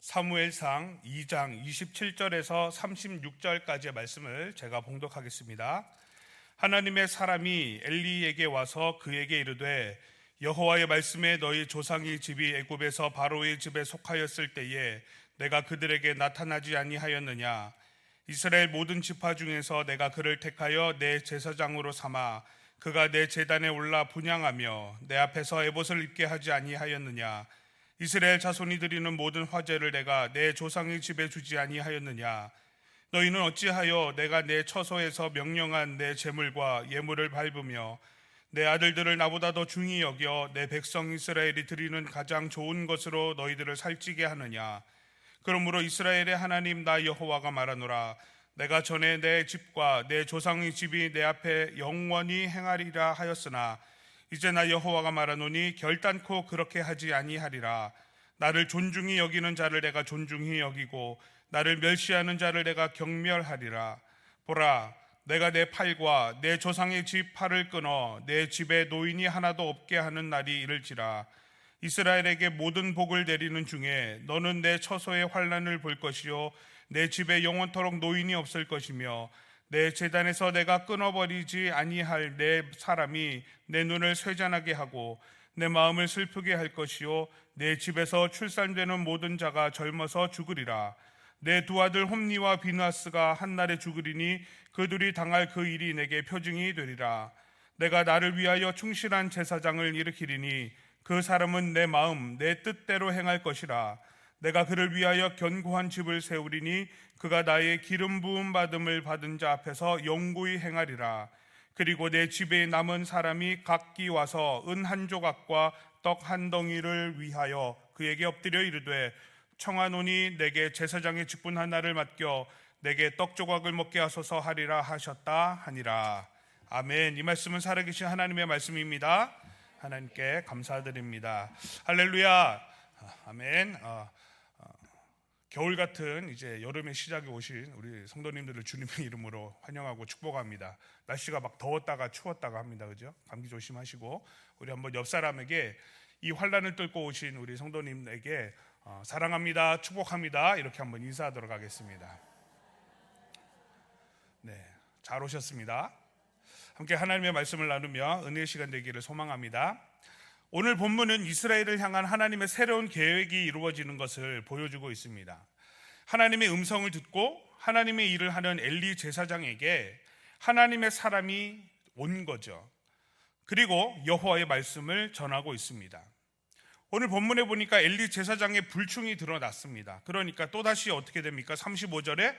사무엘상 2장 27절에서 36절까지의 말씀을 제가 봉독하겠습니다. 하나님의 사람이 엘리에게 와서 그에게 이르되 여호와의 말씀에 너희 조상의 집이 애굽에서 바로의 집에 속하였을 때에 내가 그들에게 나타나지 아니하였느냐. 이스라엘 모든 지파 중에서 내가 그를 택하여 내 제사장으로 삼아 그가 내 제단에 올라 분향하며 내 앞에서 에봇을 입게 하지 아니하였느냐. 이스라엘 자손이 드리는 모든 화제를 내가 내 조상의 집에 주지 아니하였느냐. 너희는 어찌하여 내가 내 처소에서 명령한 내 제물과 예물을 밟으며 내 아들들을 나보다 더 중히 여겨 내 백성 이스라엘이 드리는 가장 좋은 것으로 너희들을 살찌게 하느냐. 그러므로 이스라엘의 하나님 나 여호와가 말하노라. 내가 전에 내 집과 내 조상의 집이 내 앞에 영원히 행하리라 하였으나 이제 나 여호와가 말하노니 결단코 그렇게 하지 아니하리라. 나를 존중히 여기는 자를 내가 존중히 여기고 나를 멸시하는 자를 내가 경멸하리라. 보라, 내가 내 팔과 내 조상의 집 팔을 끊어 내 집에 노인이 하나도 없게 하는 날이 이를지라. 이스라엘에게 모든 복을 내리는 중에 너는 내 처소의 환난을 볼 것이요 내 집에 영원토록 노인이 없을 것이며 내 제단에서 내가 끊어버리지 아니할 내 사람이 내 눈을 쇠잔하게 하고 내 마음을 슬프게 할 것이요 내 집에서 출산되는 모든 자가 젊어서 죽으리라. 내 두 아들 홈니와 비누아스가 한날에 죽으리니 그들이 당할 그 일이 내게 표징이 되리라. 내가 나를 위하여 충실한 제사장을 일으키리니 그 사람은 내 마음 내 뜻대로 행할 것이라. 내가 그를 위하여 견고한 집을 세우리니 그가 나의 기름 부음 받음을 받은 자 앞에서 영구히 행하리라. 그리고 내 집에 남은 사람이 각기 와서 은 한 조각과 떡 한 덩이를 위하여 그에게 엎드려 이르되 청하노니 내게 제사장의 직분 하나를 맡겨 내게 떡 조각을 먹게 하소서 하리라 하셨다 하니라. 아멘. 이 말씀은 살아계신 하나님의 말씀입니다. 하나님께 감사드립니다. 할렐루야. 아멘. 겨울 같은 이제 여름의 시작에 오신 우리 성도님들을 주님의 이름으로 환영하고 축복합니다. 날씨가 막 더웠다가 추웠다가 합니다. 그죠? 감기 조심하시고 우리 한번 옆 사람에게 이 환난을 뚫고 오신 우리 성도님에게 사랑합니다, 축복합니다 이렇게 한번 인사하도록 하겠습니다. 네, 잘 오셨습니다. 함께 하나님의 말씀을 나누며 은혜의 시간 되기를 소망합니다. 오늘 본문은 이스라엘을 향한 하나님의 새로운 계획이 이루어지는 것을 보여주고 있습니다. 하나님의 음성을 듣고 하나님의 일을 하는 엘리 제사장에게 하나님의 사람이 온 거죠. 그리고 여호와의 말씀을 전하고 있습니다. 오늘 본문에 보니까 엘리 제사장의 불충이 드러났습니다. 그러니까 또다시 어떻게 됩니까? 35절에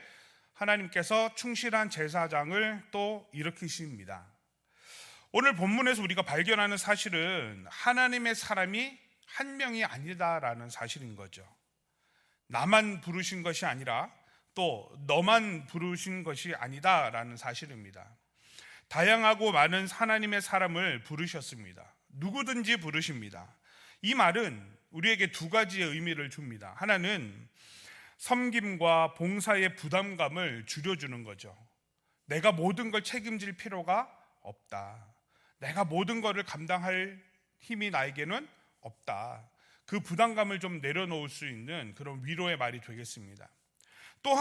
하나님께서 충실한 제사장을 또 일으키십니다. 오늘 본문에서 우리가 발견하는 사실은 하나님의 사람이 한 명이 아니다라는 사실인 거죠. 나만 부르신 것이 아니라 또 너만 부르신 것이 아니다라는 사실입니다. 다양하고 많은 하나님의 사람을 부르셨습니다. 누구든지 부르십니다. 이 말은 우리에게 두 가지의 의미를 줍니다. 하나는 섬김과 봉사의 부담감을 줄여주는 거죠. 내가 모든 걸 책임질 필요가 없다. 내가 모든 것을 감당할 힘이 나에게는 없다. 그 부담감을 좀 내려놓을 수 있는 그런 위로의 말이 되겠습니다. 또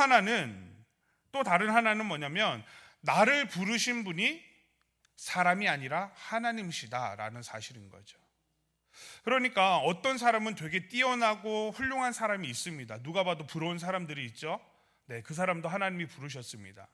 다른 하나는 뭐냐면 나를 부르신 분이 사람이 아니라 하나님이시다라는 사실인 거죠. 그러니까 어떤 사람은 되게 뛰어나고 훌륭한 사람이 있습니다. 누가 봐도 부러운 사람들이 있죠. 네, 그 사람도 하나님이 부르셨습니다.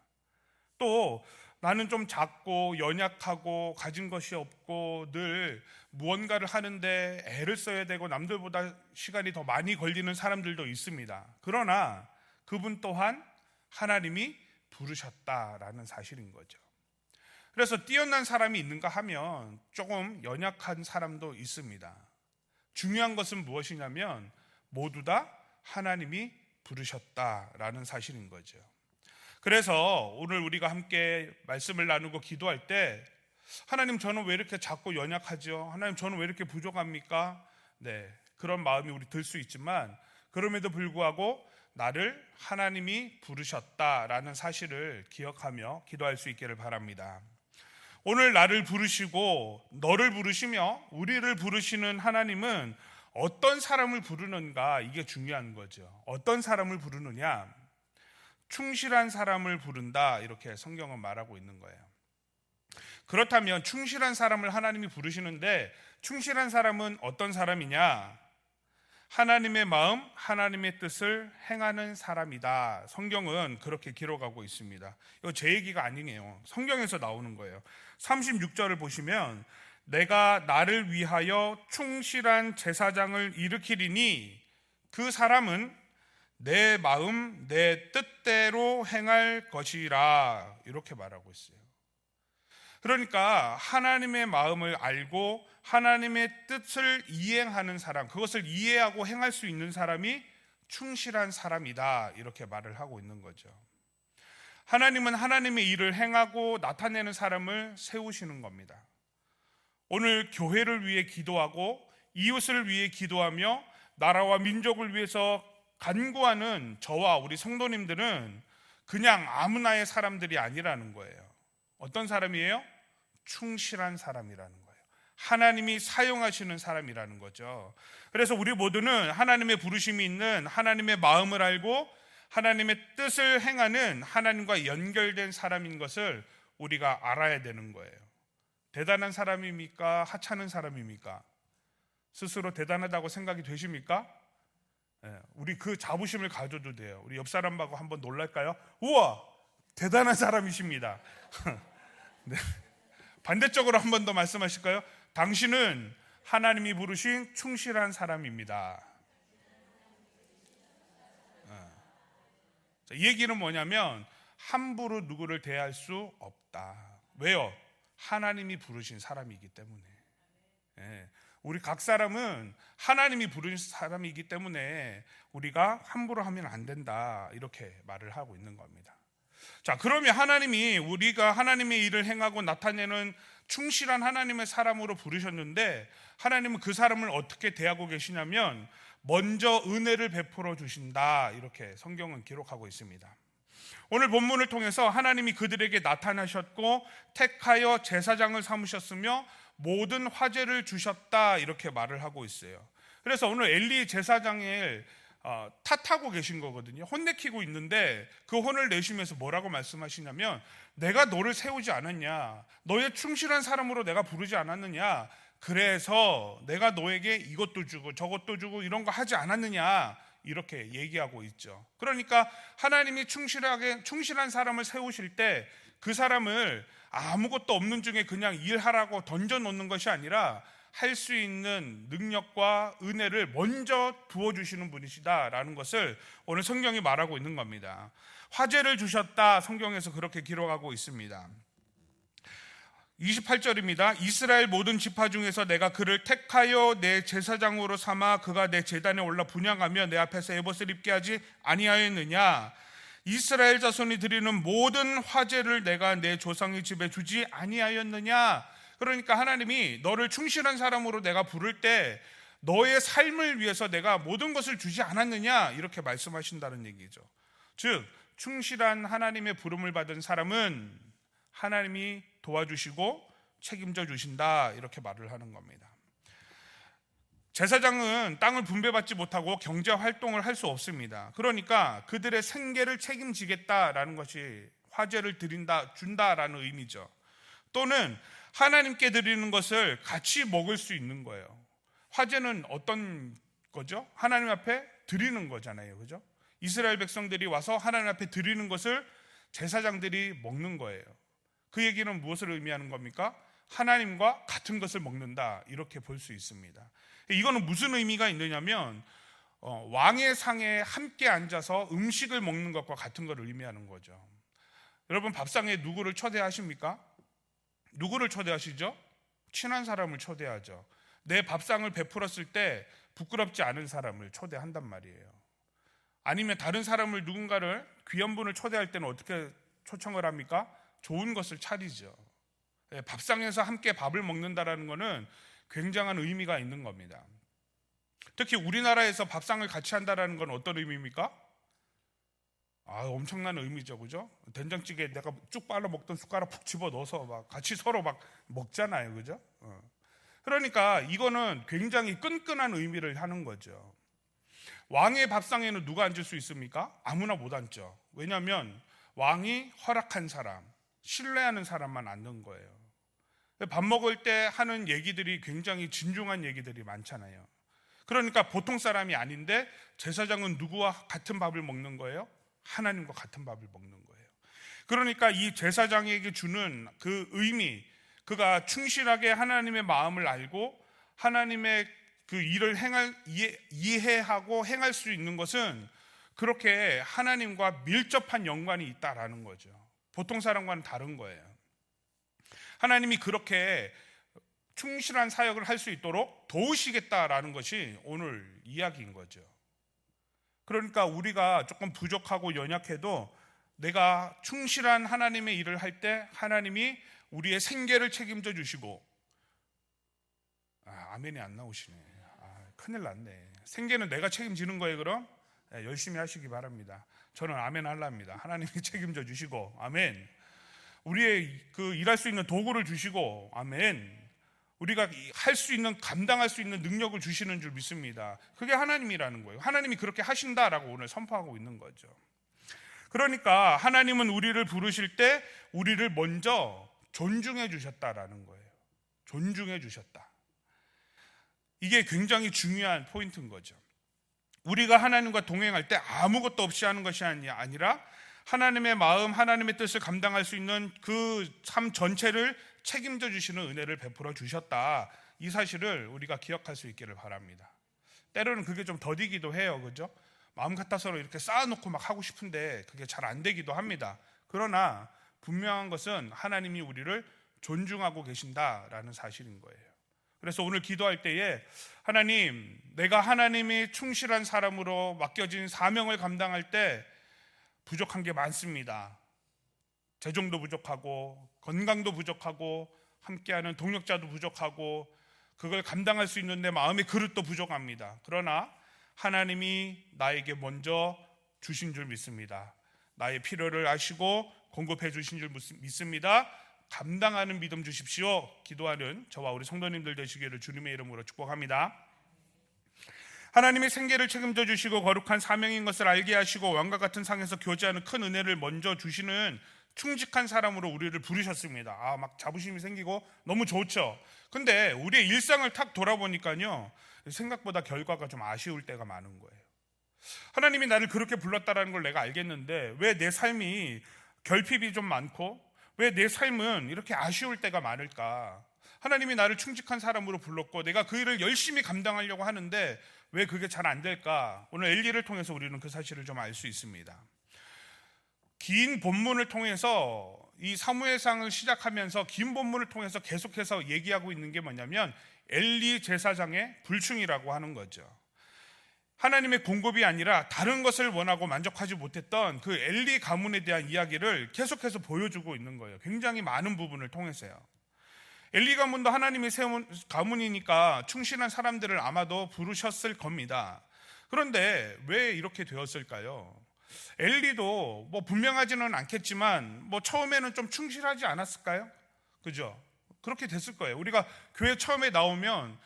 또 나는 좀 작고 연약하고 가진 것이 없고 늘 무언가를 하는데 애를 써야 되고 남들보다 시간이 더 많이 걸리는 사람들도 있습니다. 그러나 그분 또한 하나님이 부르셨다라는 사실인 거죠. 그래서 뛰어난 사람이 있는가 하면 조금 연약한 사람도 있습니다. 중요한 것은 무엇이냐면 모두 다 하나님이 부르셨다라는 사실인 거죠. 그래서 오늘 우리가 함께 말씀을 나누고 기도할 때 하나님 저는 왜 이렇게 작고 연약하죠? 하나님 저는 왜 이렇게 부족합니까? 네, 그런 마음이 우리 들 수 있지만 그럼에도 불구하고 나를 하나님이 부르셨다라는 사실을 기억하며 기도할 수 있기를 바랍니다. 오늘 나를 부르시고 너를 부르시며 우리를 부르시는 하나님은 어떤 사람을 부르는가, 이게 중요한 거죠. 어떤 사람을 부르느냐? 충실한 사람을 부른다, 이렇게 성경은 말하고 있는 거예요. 그렇다면 충실한 사람을 하나님이 부르시는데, 충실한 사람은 어떤 사람이냐? 하나님의 마음, 하나님의 뜻을 행하는 사람이다. 성경은 그렇게 기록하고 있습니다. 이거 제 얘기가 아니에요. 성경에서 나오는 거예요. 36절을 보시면, 내가 나를 위하여 충실한 제사장을 일으키리니 그 사람은 내 마음, 내 뜻대로 행할 것이라, 이렇게 말하고 있어요. 그러니까 하나님의 마음을 알고 하나님의 뜻을 이행하는 사람, 그것을 이해하고 행할 수 있는 사람이 충실한 사람이다, 이렇게 말을 하고 있는 거죠. 하나님은 하나님의 일을 행하고 나타내는 사람을 세우시는 겁니다. 오늘 교회를 위해 기도하고 이웃을 위해 기도하며 나라와 민족을 위해서 간구하는 저와 우리 성도님들은 그냥 아무나의 사람들이 아니라는 거예요. 어떤 사람이에요? 충실한 사람이라는 거예요. 하나님이 사용하시는 사람이라는 거죠. 그래서 우리 모두는 하나님의 부르심이 있는, 하나님의 마음을 알고 하나님의 뜻을 행하는, 하나님과 연결된 사람인 것을 우리가 알아야 되는 거예요. 대단한 사람입니까? 하찮은 사람입니까? 스스로 대단하다고 생각이 되십니까? 우리 그 자부심을 가져도 돼요. 우리 옆 사람하고 한번 놀랄까요? 우와, 대단한 사람이십니다. 네. 반대쪽으로 한 번 더 말씀하실까요? 당신은 하나님이 부르신 충실한 사람입니다. 이 얘기는 뭐냐면 함부로 누구를 대할 수 없다. 왜요? 하나님이 부르신 사람이기 때문에. 우리 각 사람은 하나님이 부르신 사람이기 때문에 우리가 함부로 하면 안 된다, 이렇게 말을 하고 있는 겁니다. 자, 그러면 하나님이 우리가 하나님의 일을 행하고 나타내는 충실한 하나님의 사람으로 부르셨는데, 하나님은 그 사람을 어떻게 대하고 계시냐면 먼저 은혜를 베풀어 주신다, 이렇게 성경은 기록하고 있습니다. 오늘 본문을 통해서 하나님이 그들에게 나타나셨고 택하여 제사장을 삼으셨으며 모든 화제를 주셨다, 이렇게 말을 하고 있어요. 그래서 오늘 엘리 제사장을 탓하고 계신 거거든요. 혼내키고 있는데 그 혼을 내시면서 뭐라고 말씀하시냐면, 내가 너를 세우지 않았냐, 너의 충실한 사람으로 내가 부르지 않았느냐, 그래서 내가 너에게 이것도 주고 저것도 주고 이런 거 하지 않았느냐, 이렇게 얘기하고 있죠. 그러니까 하나님이 충실한 사람을 세우실 때 그 사람을 아무것도 없는 중에 그냥 일하라고 던져놓는 것이 아니라 할 수 있는 능력과 은혜를 먼저 부어주시는 분이시다라는 것을 오늘 성경이 말하고 있는 겁니다. 화제를 주셨다, 성경에서 그렇게 기록하고 있습니다. 28절입니다. 이스라엘 모든 지파 중에서 내가 그를 택하여 내 제사장으로 삼아 그가 내 제단에 올라 분향하며 내 앞에서 에봇을 입게 하지 아니하였느냐? 이스라엘 자손이 드리는 모든 화제를 내가 내 조상의 집에 주지 아니하였느냐? 그러니까 하나님이 너를 충실한 사람으로 내가 부를 때 너의 삶을 위해서 내가 모든 것을 주지 않았느냐, 이렇게 말씀하신다는 얘기죠. 즉 충실한 하나님의 부름을 받은 사람은 하나님이 도와주시고 책임져 주신다, 이렇게 말을 하는 겁니다. 제사장은 땅을 분배받지 못하고 경제 활동을 할 수 없습니다. 그러니까 그들의 생계를 책임지겠다라는 것이 화제를 준다라는 의미죠. 또는 하나님께 드리는 것을 같이 먹을 수 있는 거예요. 화제는 어떤 거죠? 하나님 앞에 드리는 거잖아요, 그죠? 이스라엘 백성들이 와서 하나님 앞에 드리는 것을 제사장들이 먹는 거예요. 그 얘기는 무엇을 의미하는 겁니까? 하나님과 같은 것을 먹는다, 이렇게 볼 수 있습니다. 이거는 무슨 의미가 있느냐면 왕의 상에 함께 앉아서 음식을 먹는 것과 같은 걸 의미하는 거죠. 여러분, 밥상에 누구를 초대하십니까? 누구를 초대하시죠? 친한 사람을 초대하죠. 내 밥상을 베풀었을 때 부끄럽지 않은 사람을 초대한단 말이에요. 아니면 다른 사람을, 누군가를, 귀한 분을 초대할 때는 어떻게 초청을 합니까? 좋은 것을 차리죠. 밥상에서 함께 밥을 먹는다라는 것은 굉장한 의미가 있는 겁니다. 특히 우리나라에서 밥상을 같이 한다라는 건 어떤 의미입니까? 엄청난 의미죠, 그죠? 된장찌개 내가 쭉 빨아 먹던 숟가락 푹 집어 넣어서 막 같이 서로 막 먹잖아요, 그죠? 그러니까 이거는 굉장히 끈끈한 의미를 하는 거죠. 왕의 밥상에는 누가 앉을 수 있습니까? 아무나 못 앉죠. 왜냐하면 왕이 허락한 사람, 신뢰하는 사람만 앉는 거예요. 밥 먹을 때 하는 얘기들이 굉장히 진중한 얘기들이 많잖아요. 그러니까 보통 사람이 아닌데 제사장은 누구와 같은 밥을 먹는 거예요? 하나님과 같은 밥을 먹는 거예요. 그러니까 이 제사장에게 주는 그 의미, 그가 충실하게 하나님의 마음을 알고 하나님의 그 일을 이해하고 행할 수 있는 것은 그렇게 하나님과 밀접한 연관이 있다라는 거죠. 보통 사람과는 다른 거예요. 하나님이 그렇게 충실한 사역을 할 수 있도록 도우시겠다라는 것이 오늘 이야기인 거죠. 그러니까 우리가 조금 부족하고 연약해도 내가 충실한 하나님의 일을 할 때 하나님이 우리의 생계를 책임져 주시고, 아멘이 안 나오시네. 큰일 났네. 생계는 내가 책임지는 거예요. 그럼 열심히 하시기 바랍니다. 저는 아멘 하려합니다. 하나님이 책임져 주시고, 아멘. 우리의 그 일할 수 있는 도구를 주시고, 아멘. 우리가 할 수 있는, 감당할 수 있는 능력을 주시는 줄 믿습니다. 그게 하나님이라는 거예요. 하나님이 그렇게 하신다라고 오늘 선포하고 있는 거죠. 그러니까 하나님은 우리를 부르실 때 우리를 먼저 존중해 주셨다라는 거예요. 존중해 주셨다. 이게 굉장히 중요한 포인트인 거죠. 우리가 하나님과 동행할 때 아무것도 없이 하는 것이 아니라 하나님의 마음, 하나님의 뜻을 감당할 수 있는 그 삶 전체를 책임져 주시는 은혜를 베풀어 주셨다. 이 사실을 우리가 기억할 수 있기를 바랍니다. 때로는 그게 좀 더디기도 해요. 그죠? 마음 같아서는 이렇게 쌓아놓고 막 하고 싶은데 그게 잘 안 되기도 합니다. 그러나 분명한 것은 하나님이 우리를 존중하고 계신다라는 사실인 거예요. 그래서 오늘 기도할 때에 하나님, 내가 하나님이 충실한 사람으로 맡겨진 사명을 감당할 때 부족한 게 많습니다. 재정도 부족하고 건강도 부족하고 함께하는 동역자도 부족하고 그걸 감당할 수 있는 내 마음의 그릇도 부족합니다. 그러나 하나님이 나에게 먼저 주신 줄 믿습니다. 나의 필요를 아시고 공급해 주신 줄 믿습니다. 감당하는 믿음 주십시오. 기도하는 저와 우리 성도님들 되시기를 주님의 이름으로 축복합니다. 하나님의 생계를 책임져 주시고 거룩한 사명인 것을 알게 하시고 왕과 같은 상에서 교제하는 큰 은혜를 먼저 주시는 충직한 사람으로 우리를 부르셨습니다. 막 자부심이 생기고 너무 좋죠. 근데 우리의 일상을 탁 돌아보니까요, 생각보다 결과가 좀 아쉬울 때가 많은 거예요. 하나님이 나를 그렇게 불렀다라는 걸 내가 알겠는데 왜 내 삶이 결핍이 좀 많고 왜 내 삶은 이렇게 아쉬울 때가 많을까? 하나님이 나를 충직한 사람으로 불렀고 내가 그 일을 열심히 감당하려고 하는데 왜 그게 잘 안 될까? 오늘 엘리를 통해서 우리는 그 사실을 좀 알 수 있습니다. 긴 본문을 통해서 이 사무엘상을 시작하면서 긴 본문을 통해서 계속해서 얘기하고 있는 게 뭐냐면 엘리 제사장의 불충이라고 하는 거죠. 하나님의 공급이 아니라 다른 것을 원하고 만족하지 못했던 그 엘리 가문에 대한 이야기를 계속해서 보여주고 있는 거예요. 굉장히 많은 부분을 통해서요. 엘리 가문도 하나님이 세운 가문이니까 충실한 사람들을 아마도 부르셨을 겁니다. 그런데 왜 이렇게 되었을까요? 엘리도 뭐 분명하지는 않겠지만 처음에는 좀 충실하지 않았을까요? 그죠? 그렇게 됐을 거예요. 우리가 교회 처음에 나오면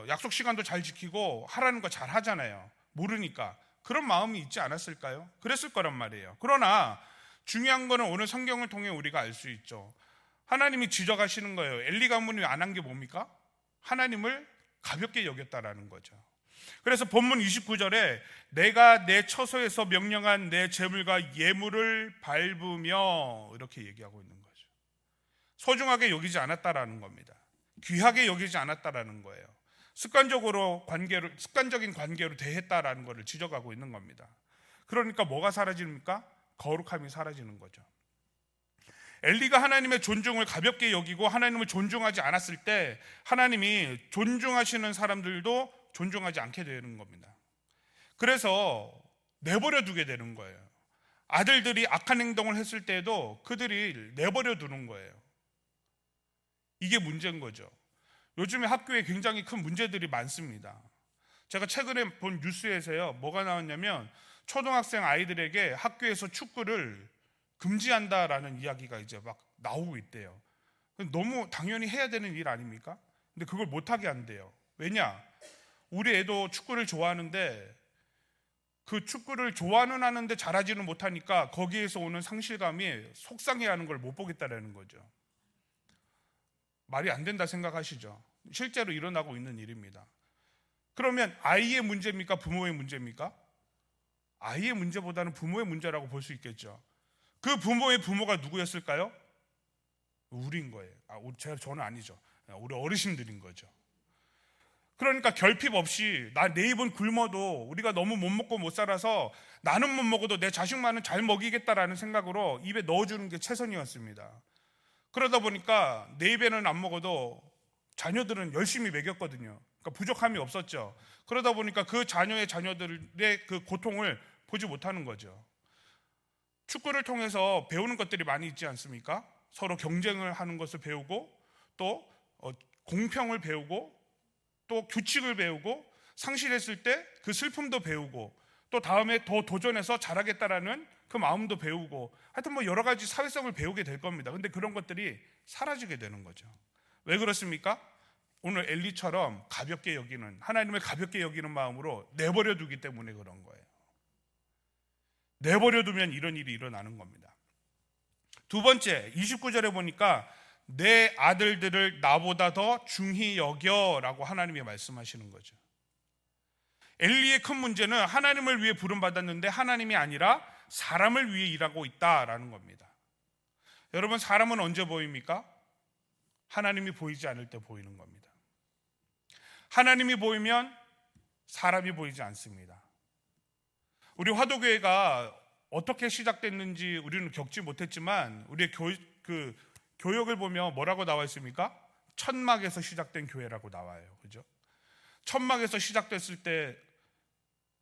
약속 시간도 잘 지키고 하라는 거 잘 하잖아요. 모르니까 그런 마음이 있지 않았을까요? 그랬을 거란 말이에요. 그러나 중요한 거는 오늘 성경을 통해 우리가 알 수 있죠. 하나님이 지적하시는 거예요. 엘리 가문이 안 한 게 뭡니까? 하나님을 가볍게 여겼다라는 거죠. 그래서 본문 29절에 내가 내 처소에서 명령한 내 재물과 예물을 밟으며 이렇게 얘기하고 있는 거죠. 소중하게 여기지 않았다라는 겁니다. 귀하게 여기지 않았다라는 거예요. 습관적인 관계로 대했다라는 것을 지적하고 있는 겁니다. 그러니까 뭐가 사라집니까? 거룩함이 사라지는 거죠. 엘리가 하나님의 존중을 가볍게 여기고 하나님을 존중하지 않았을 때 하나님이 존중하시는 사람들도 존중하지 않게 되는 겁니다. 그래서 내버려 두게 되는 거예요. 아들들이 악한 행동을 했을 때에도 그들이 내버려 두는 거예요. 이게 문제인 거죠. 요즘에 학교에 굉장히 큰 문제들이 많습니다. 제가 최근에 본 뉴스에서요, 뭐가 나왔냐면 초등학생 아이들에게 학교에서 축구를 금지한다라는 이야기가 이제 막 나오고 있대요. 너무 당연히 해야 되는 일 아닙니까? 근데 그걸 못하게 한대요. 왜냐? 우리 애도 축구를 좋아하는데 그 축구를 좋아는 하는데 잘하지는 못하니까 거기에서 오는 상실감이 속상해하는 걸 못 보겠다라는 거죠. 말이 안 된다 생각하시죠? 실제로 일어나고 있는 일입니다. 그러면 아이의 문제입니까? 부모의 문제입니까? 아이의 문제보다는 부모의 문제라고 볼 수 있겠죠. 그 부모의 부모가 누구였을까요? 우리인 거예요. 저는 아니죠. 우리 어르신들인 거죠. 그러니까 결핍 없이 내 입은 굶어도 우리가 너무 못 먹고 못 살아서 나는 못 먹어도 내 자식만은 잘 먹이겠다라는 생각으로 입에 넣어주는 게 최선이었습니다. 그러다 보니까 내 입에는 안 먹어도 자녀들은 열심히 먹였거든요. 그러니까 부족함이 없었죠. 그러다 보니까 그 자녀들의 그 고통을 보지 못하는 거죠. 축구를 통해서 배우는 것들이 많이 있지 않습니까? 서로 경쟁을 하는 것을 배우고 또 공평을 배우고 또 규칙을 배우고 상실했을 때 그 슬픔도 배우고 또 다음에 더 도전해서 잘하겠다라는 그 마음도 배우고 하여튼 뭐 여러 가지 사회성을 배우게 될 겁니다. 근데 그런 것들이 사라지게 되는 거죠. 왜 그렇습니까? 오늘 엘리처럼 가볍게 여기는, 하나님을 가볍게 여기는 마음으로 내버려 두기 때문에 그런 거예요. 내버려 두면 이런 일이 일어나는 겁니다. 두 번째, 29절에 보니까 내 아들들을 나보다 더 중히 여겨라고 하나님이 말씀하시는 거죠. 엘리의 큰 문제는 하나님을 위해 부름받았는데 하나님이 아니라 사람을 위해 일하고 있다라는 겁니다. 여러분, 사람은 언제 보입니까? 하나님이 보이지 않을 때 보이는 겁니다. 하나님이 보이면 사람이 보이지 않습니다. 우리 화도교회가 어떻게 시작됐는지 우리는 겪지 못했지만 우리의 교역을 보면 뭐라고 나와 있습니까? 천막에서 시작된 교회라고 나와요. 그죠? 천막에서 시작됐을 때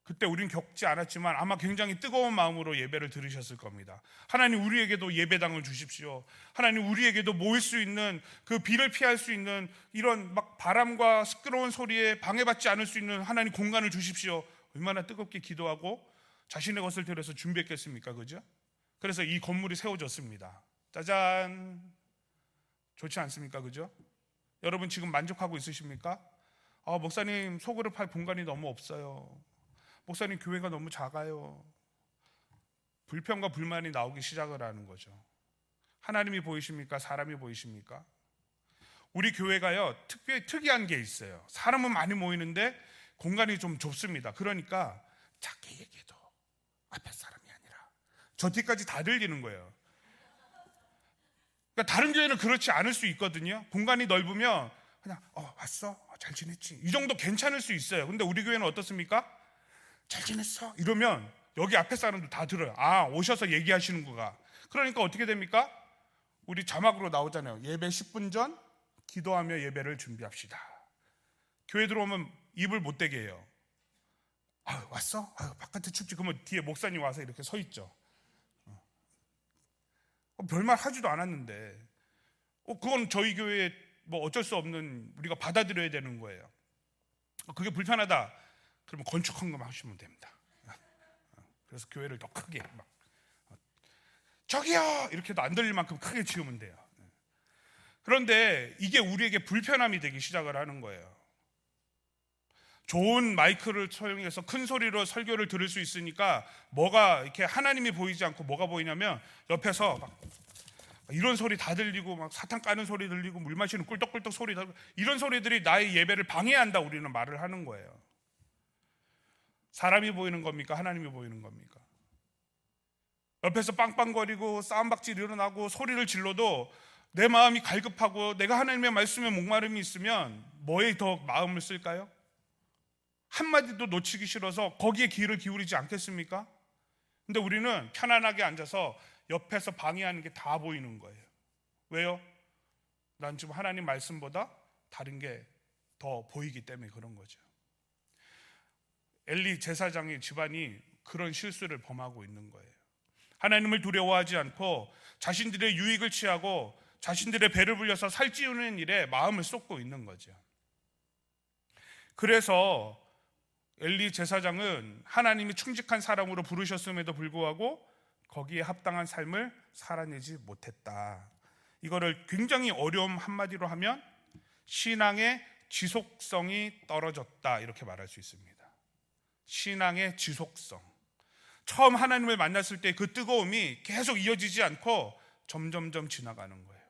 그때 우린 겪지 않았지만 아마 굉장히 뜨거운 마음으로 예배를 들으셨을 겁니다. 하나님, 우리에게도 예배당을 주십시오. 하나님, 우리에게도 모일 수 있는, 그 비를 피할 수 있는 이런 막 바람과 시끄러운 소리에 방해받지 않을 수 있는 하나님 공간을 주십시오. 얼마나 뜨겁게 기도하고 자신의 것을 들여서 준비했겠습니까? 그죠? 그래서 이 건물이 세워졌습니다. 짜잔. 좋지 않습니까? 그죠? 여러분 지금 만족하고 있으십니까? 목사님, 소그릇 팔 공간이 너무 없어요. 목사님, 교회가 너무 작아요. 불평과 불만이 나오기 시작을 하는 거죠. 하나님이 보이십니까? 사람이 보이십니까? 우리 교회가요, 특이한 게 있어요. 사람은 많이 모이는데 공간이 좀 좁습니다. 그러니까 작게 얘기해도 앞에 사람이 아니라 저 뒤까지 다 들리는 거예요. 그러니까 다른 교회는 그렇지 않을 수 있거든요. 공간이 넓으면 그냥 왔어? 잘 지냈지? 이 정도 괜찮을 수 있어요. 근데 우리 교회는 어떻습니까? 잘 지냈어? 이러면 여기 앞에 사람들 다 들어요. 오셔서 얘기하시는 거가. 그러니까 어떻게 됩니까? 우리 자막으로 나오잖아요. 예배 10분 전 기도하며 예배를 준비합시다. 교회 들어오면 입을 못 대게 해요. 왔어? 바깥에 춥지. 그러면 뒤에 목사님 와서 이렇게 서 있죠. 별말 하지도 않았는데 그건 저희 교회에 뭐 어쩔 수 없는, 우리가 받아들여야 되는 거예요. 그게 불편하다 그러면 건축한 것만 하시면 됩니다. 그래서 교회를 더 크게 막 저기요 이렇게도 안 들릴 만큼 크게 지으면 돼요. 그런데 이게 우리에게 불편함이 되기 시작을 하는 거예요. 좋은 마이크를 사용해서 큰 소리로 설교를 들을 수 있으니까 뭐가 이렇게 하나님이 보이지 않고 뭐가 보이냐면 옆에서 막 이런 소리 다 들리고 막 사탕 까는 소리 들리고 물 마시는 꿀떡꿀떡 소리 들리고 이런 소리들이 나의 예배를 방해한다 우리는 말을 하는 거예요. 사람이 보이는 겁니까? 하나님이 보이는 겁니까? 옆에서 빵빵거리고 싸움박질 일어나고 소리를 질러도 내 마음이 갈급하고 내가 하나님의 말씀에 목마름이 있으면 뭐에 더 마음을 쓸까요? 한마디도 놓치기 싫어서 거기에 귀를 기울이지 않겠습니까? 근데 우리는 편안하게 앉아서 옆에서 방해하는 게 다 보이는 거예요. 왜요? 난 지금 하나님 말씀보다 다른 게 더 보이기 때문에 그런 거죠. 엘리 제사장의 집안이 그런 실수를 범하고 있는 거예요. 하나님을 두려워하지 않고 자신들의 유익을 취하고 자신들의 배를 불려서 살찌우는 일에 마음을 쏟고 있는 거죠. 그래서 엘리 제사장은 하나님이 충직한 사람으로 부르셨음에도 불구하고 거기에 합당한 삶을 살아내지 못했다. 이거를 굉장히 어려운 한마디로 하면 신앙의 지속성이 떨어졌다, 이렇게 말할 수 있습니다. 신앙의 지속성. 처음 하나님을 만났을 때 그 뜨거움이 계속 이어지지 않고 점점점 지나가는 거예요.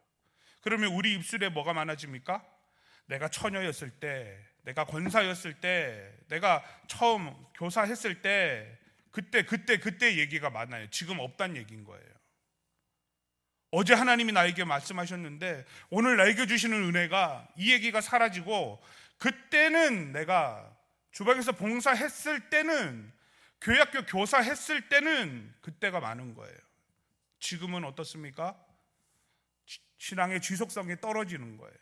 그러면 우리 입술에 뭐가 많아집니까? 내가 처녀였을 때, 내가 권사였을 때, 내가 처음 교사했을 때, 그때 얘기가 많아요. 지금 없단 얘기인 거예요. 어제 하나님이 나에게 말씀하셨는데 오늘 나에게 주시는 은혜가, 이 얘기가 사라지고, 그때는 내가 주방에서 봉사했을 때는, 교회학교 교사했을 때는 그때가 많은 거예요. 지금은 어떻습니까? 신앙의 지속성이 떨어지는 거예요.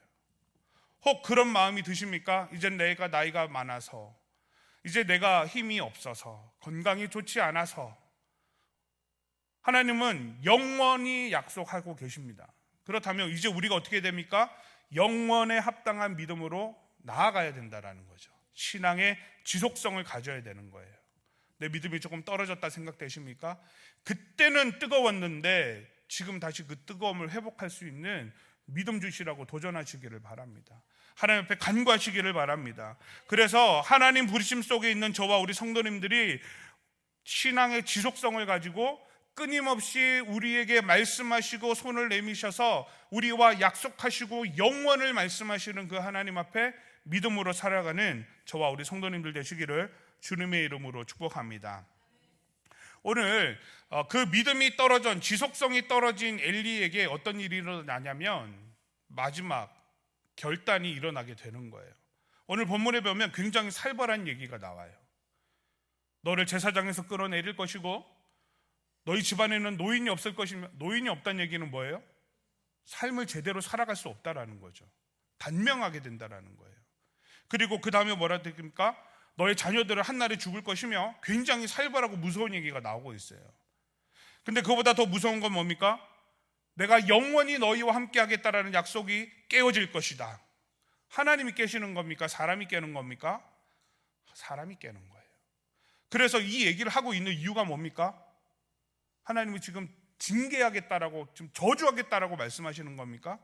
혹 그런 마음이 드십니까? 이제 내가 나이가 많아서, 이제 내가 힘이 없어서, 건강이 좋지 않아서. 하나님은 영원히 약속하고 계십니다. 그렇다면 이제 우리가 어떻게 됩니까? 영원에 합당한 믿음으로 나아가야 된다는 거죠. 신앙의 지속성을 가져야 되는 거예요. 내 믿음이 조금 떨어졌다 생각되십니까? 그때는 뜨거웠는데 지금 다시 그 뜨거움을 회복할 수 있는 믿음 주시라고 도전하시기를 바랍니다. 하나님 앞에 간구하시기를 바랍니다. 그래서 하나님 부르심 속에 있는 저와 우리 성도님들이 신앙의 지속성을 가지고 끊임없이 우리에게 말씀하시고 손을 내미셔서 우리와 약속하시고 영원을 말씀하시는 그 하나님 앞에 믿음으로 살아가는 저와 우리 성도님들 되시기를 주님의 이름으로 축복합니다. 오늘 그 믿음이 떨어진, 지속성이 떨어진 엘리에게 어떤 일이 일어나냐면 마지막 결단이 일어나게 되는 거예요. 오늘 본문에 보면 굉장히 살벌한 얘기가 나와요. 너를 제사장에서 끌어내릴 것이고 너희 집안에는 노인이 없을 것이며, 노인이 없다는 얘기는 뭐예요? 삶을 제대로 살아갈 수 없다라는 거죠. 단명하게 된다라는 거예요. 그리고 그 다음에 뭐라 됩니까? 너의 자녀들은 한날에 죽을 것이며, 굉장히 살벌하고 무서운 얘기가 나오고 있어요. 근데 그보다 더 무서운 건 뭡니까? 내가 영원히 너희와 함께 하겠다라는 약속이 깨어질 것이다. 하나님이 깨시는 겁니까? 사람이 깨는 겁니까? 사람이 깨는 거예요. 그래서 이 얘기를 하고 있는 이유가 뭡니까? 하나님이 지금 징계하겠다라고, 지금 저주하겠다라고 말씀하시는 겁니까?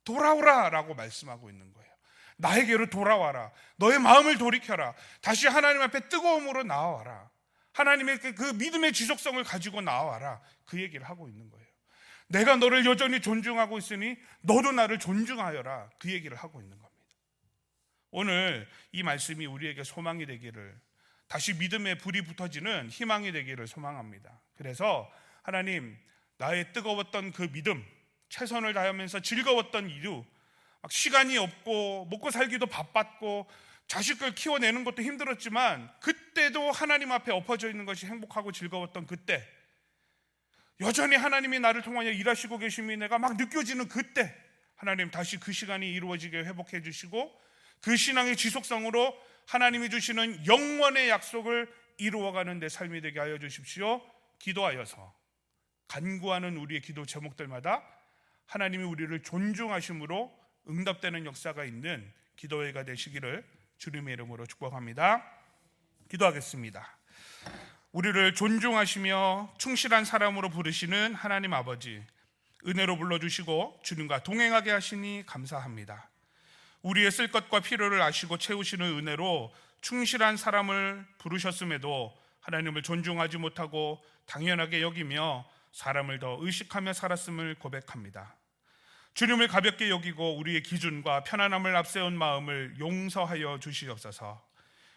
돌아오라 라고 말씀하고 있는 거예요. 나에게로 돌아와라. 너의 마음을 돌이켜라. 다시 하나님 앞에 뜨거움으로 나와라. 하나님의 그 믿음의 지속성을 가지고 나와라. 그 얘기를 하고 있는 거예요. 내가 너를 여전히 존중하고 있으니 너도 나를 존중하여라. 그 얘기를 하고 있는 겁니다. 오늘 이 말씀이 우리에게 소망이 되기를, 다시 믿음의 불이 붙어지는 희망이 되기를 소망합니다. 그래서 하나님, 나의 뜨거웠던 그 믿음, 최선을 다하면서 즐거웠던 이유, 막 시간이 없고 먹고 살기도 바빴고 자식을 키워내는 것도 힘들었지만 그때도 하나님 앞에 엎어져 있는 것이 행복하고 즐거웠던 그때, 여전히 하나님이 나를 통하여 일하시고 계심이 내가 막 느껴지는 그때, 하나님 다시 그 시간이 이루어지게 회복해 주시고 그 신앙의 지속성으로 하나님이 주시는 영원의 약속을 이루어가는 내 삶이 되게 하여 주십시오. 기도하여서 간구하는 우리의 기도 제목들마다 하나님이 우리를 존중하심으로 응답되는 역사가 있는 기도회가 되시기를 주님의 이름으로 축복합니다. 기도하겠습니다. 우리를 존중하시며 충실한 사람으로 부르시는 하나님 아버지, 은혜로 불러주시고 주님과 동행하게 하시니 감사합니다. 우리의 쓸 것과 필요를 아시고 채우시는 은혜로 충실한 사람을 부르셨음에도 하나님을 존중하지 못하고 당연하게 여기며 사람을 더 의식하며 살았음을 고백합니다. 주님을 가볍게 여기고 우리의 기준과 편안함을 앞세운 마음을 용서하여 주시옵소서.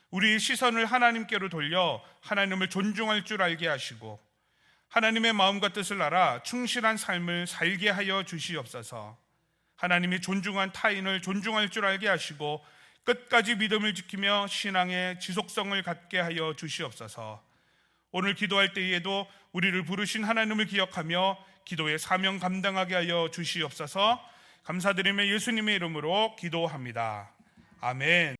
우리의 시선을 하나님께로 돌려 하나님을 존중할 줄 알게 하시고 하나님의 마음과 뜻을 알아 충실한 삶을 살게 하여 주시옵소서. 하나님이 존중한 타인을 존중할 줄 알게 하시고 끝까지 믿음을 지키며 신앙의 지속성을 갖게 하여 주시옵소서. 오늘 기도할 때에도 우리를 부르신 하나님을 기억하며 기도의 사명 감당하게 하여 주시옵소서. 감사드리며 예수님의 이름으로 기도합니다. 아멘.